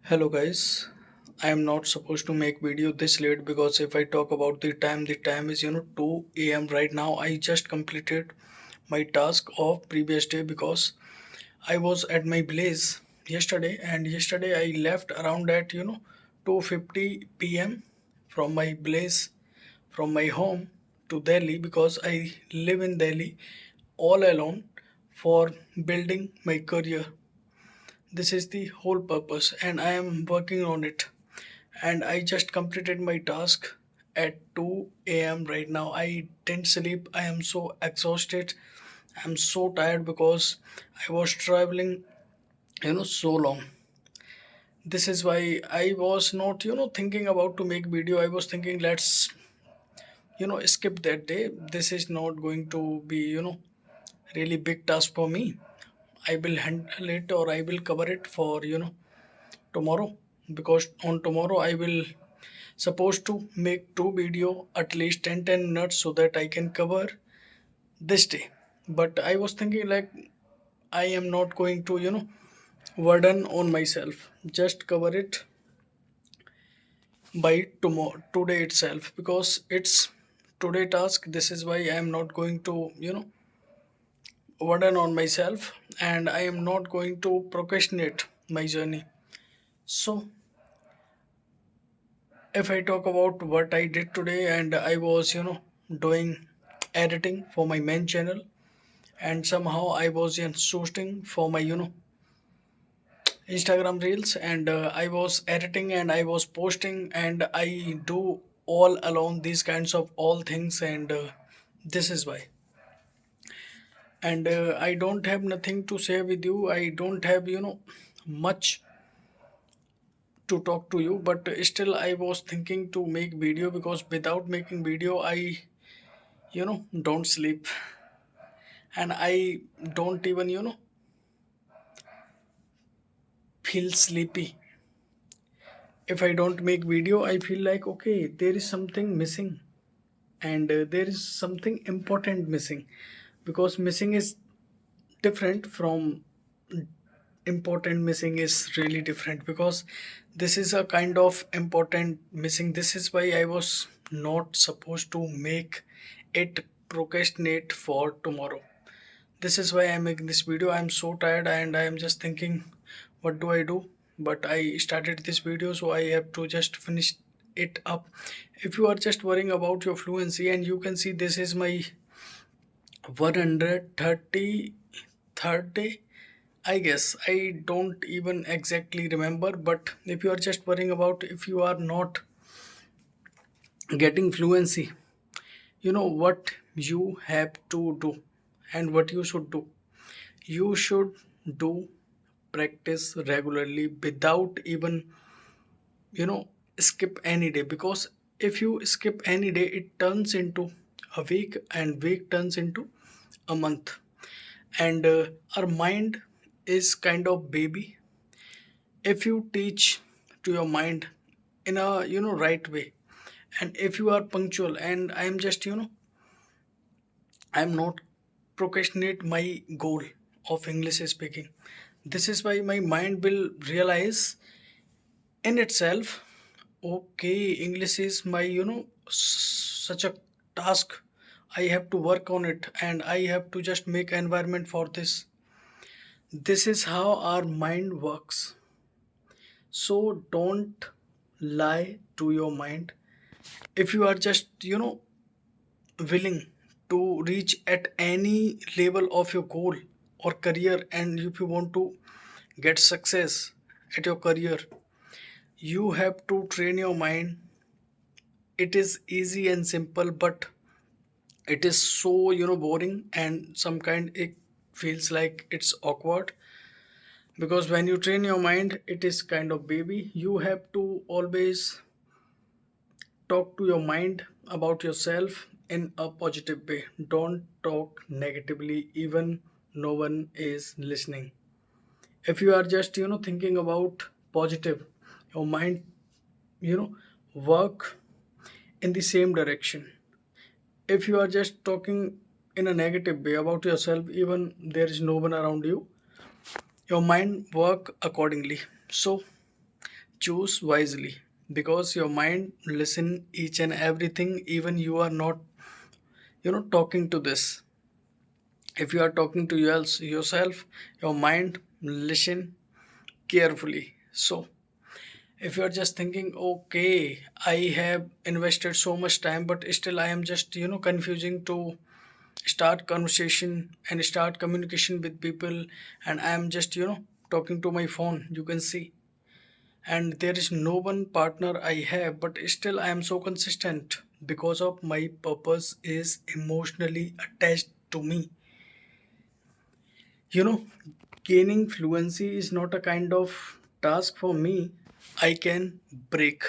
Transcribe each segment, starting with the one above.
Hello guys, I am not supposed to make video this late because if I talk about the time is 2 a.m. right now. I just completed my task of previous day because I was at my place yesterday, and yesterday I left around at 2:50 p.m. from my place, from my home to Delhi, because I live in Delhi all alone for building my career. This is the whole purpose, and I am working on it. And I just completed my task at 2 a.m. right now. I didn't sleep. I am so exhausted. I'm so tired because I was traveling, so long. This is why I was not, thinking about to make video. I was thinking let's, skip that day. This is not going to be, really big task for me. I will handle it, or I will cover it for, tomorrow, because on tomorrow I will supposed to make two video at least 10 minutes so that I can cover this day. But I was thinking like I am not going to burden on myself, just cover it by tomorrow today itself, because it's today task. This is why I am not going to burden on myself, and I am not going to procrastinate my journey. So if I talk about what I did today, and I was, doing editing for my main channel, and somehow I was shooting for my, Instagram reels, and I was editing and I was posting, and I do all alone these kinds of all things, and this is why. And I don't have nothing to say with you. I don't have, much to talk to you, but still I was thinking to make video, because without making video I don't sleep, and I don't even feel sleepy. If I don't make video, I feel like okay, there is something missing, and there is something important missing, because missing is different from important. Missing is really different, because this is a kind of important missing. This is why I was not supposed to make it procrastinate for tomorrow. This is why I'm making this video. I'm so tired and I am just thinking, what do I do? But I started this video, so I have to just finish it up. If you are just worrying about your fluency, and you can see this is my 133rd day, I guess. I don't even exactly remember, but if you are just worrying about if you are not getting fluency, you know what you have to do and what you should do. You should do practice regularly without even, skip any day, because if you skip any day, it turns into a week, and week turns into a month. And our mind is kind of baby. If you teach to your mind in a right way, and if you are punctual, and I am just I am not procrastinate my goal of English speaking. This is why my mind will realize in itself, okay, English is my such a task. I have to work on it, and I have to just make environment for this. This is how our mind works. So don't lie to your mind. If you are just willing to reach at any level of your goal or career, and if you want to get success at your career, you have to train your mind. It is easy and simple, but it is so boring, and some kind it feels like it's awkward, because when you train your mind, it is kind of baby. You have to always talk to your mind about yourself in a positive way. Don't talk negatively, even no one is listening. If you are just thinking about positive, your mind you know work in the same direction. If you are just talking in a negative way about yourself, even there is no one around you, your mind work accordingly. So Choose wisely because your mind listen each and everything even you are not talking to this. If you are talking to yourself, your mind listen carefully. So if you are just thinking, okay, I have invested so much time but still I am just confusing to start conversation and start communication with people, and I am just talking to my phone, you can see, and there is no one partner I have, but still I am so consistent because of my purpose is emotionally attached to me. You know, gaining fluency is not a kind of task for me. I can break.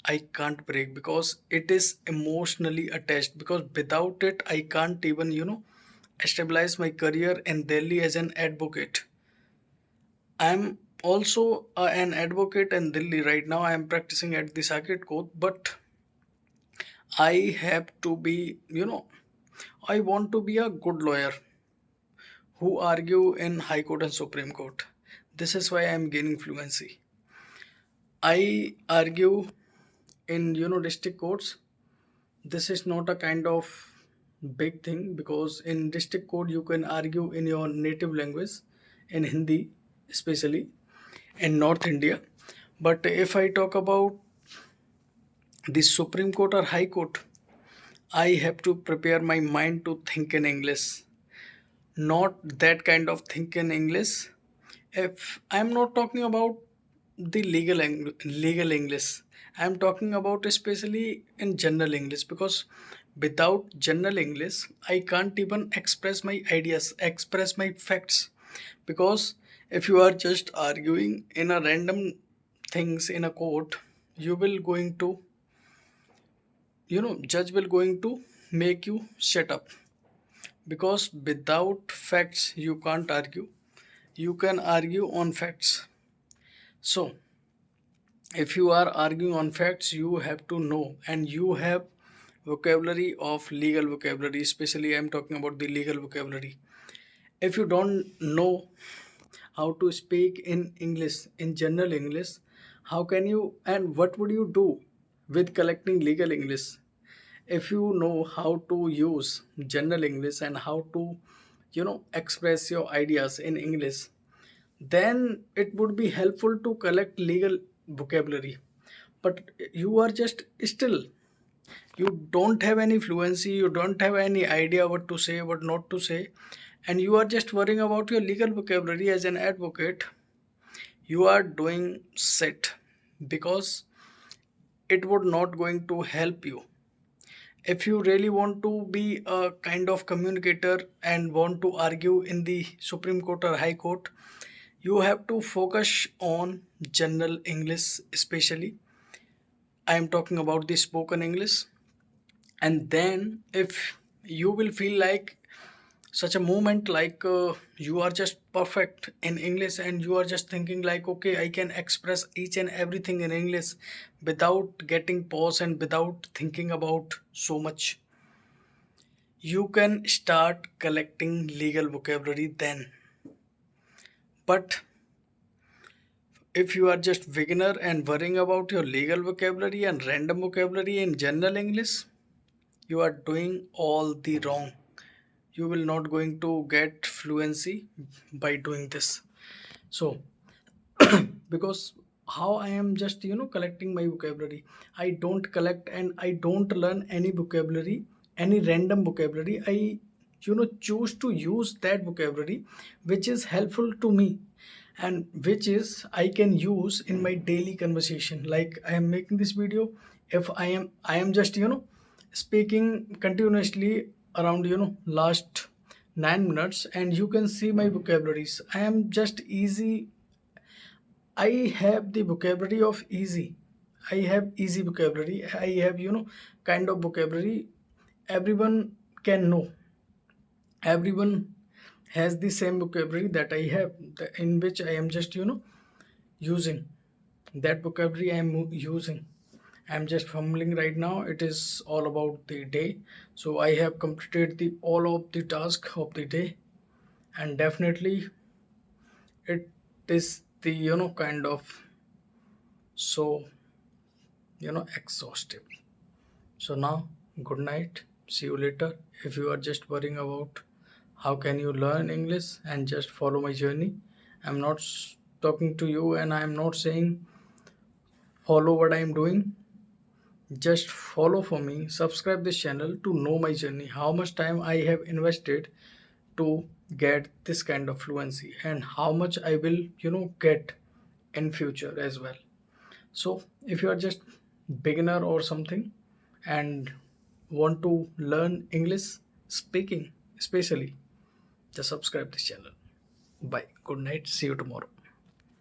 I can't break because it is emotionally attached. Because without it, I can't even, stabilize my career in Delhi as an advocate. I'm also an advocate in Delhi right now. I am practicing at the circuit court, but I have to be, I want to be a good lawyer who argue in High Court and Supreme Court. This is why I am gaining fluency. I argue in district courts. This is not a kind of big thing because in district court you can argue in your native language, in Hindi especially in North India. But if I talk about the Supreme Court or High Court, I have to prepare my mind to think in English, not that kind of think in English. If I'm not talking about the legal English, I'm talking about especially in general English because without general English, I can't even express my ideas, express my facts. Because if you are just arguing in a random things in a court, you will going to judge will going to make you shut up because without facts you can't argue, you can argue on facts. So if you are arguing on facts you have to know and you have vocabulary of legal vocabulary, especially I'm talking about the legal vocabulary. If you don't know how to speak in English, in general English, how can you, and what would you do with collecting legal English? If you know how to use general English and how to express your ideas in English, then it would be helpful to collect legal vocabulary. But you are just still, you don't have any fluency, you don't have any idea what to say, what not to say, and you are just worrying about your legal vocabulary as an advocate. You are doing shit because it would not going to help you. If you really want to be a kind of communicator and want to argue in the Supreme Court or High Court, you have to focus on general English, especially I am talking about the spoken English. And then if you will feel like such a moment like you are just perfect in English and you are just thinking like, okay, I can express each and everything in English without getting pause and without thinking about so much, you can start collecting legal vocabulary then. But if you are just beginner and worrying about your legal vocabulary and random vocabulary in general English, you are doing all the wrong. You will not going to get fluency by doing this. So because how I am just collecting my vocabulary, I don't collect and I don't learn any vocabulary, any random vocabulary. I choose to use that vocabulary which is helpful to me and which is I can use in my daily conversation. Like I am making this video, if I am just speaking continuously around last 9 minutes, and you can see my vocabularies. I am just easy, I have the vocabulary of easy. I have easy vocabulary. I have, kind of vocabulary everyone can know. Everyone has the same vocabulary that I have, in which I am just, using. That vocabulary I am using. I'm just fumbling right now. It is all about the day. So I have completed the all of the task of the day, and definitely it is the kind of so exhaustive. So now, good night. See you later. If you are just worrying about how can you learn English and just follow my journey, I'm not talking to you and I'm not saying follow what I'm doing. Just follow for me. Subscribe this channel to know my journey, how much time I have invested to get this kind of fluency and how much I will, get in future as well. So if you are just beginner or something and want to learn English speaking especially, just subscribe this channel. Bye. Good night. See you tomorrow.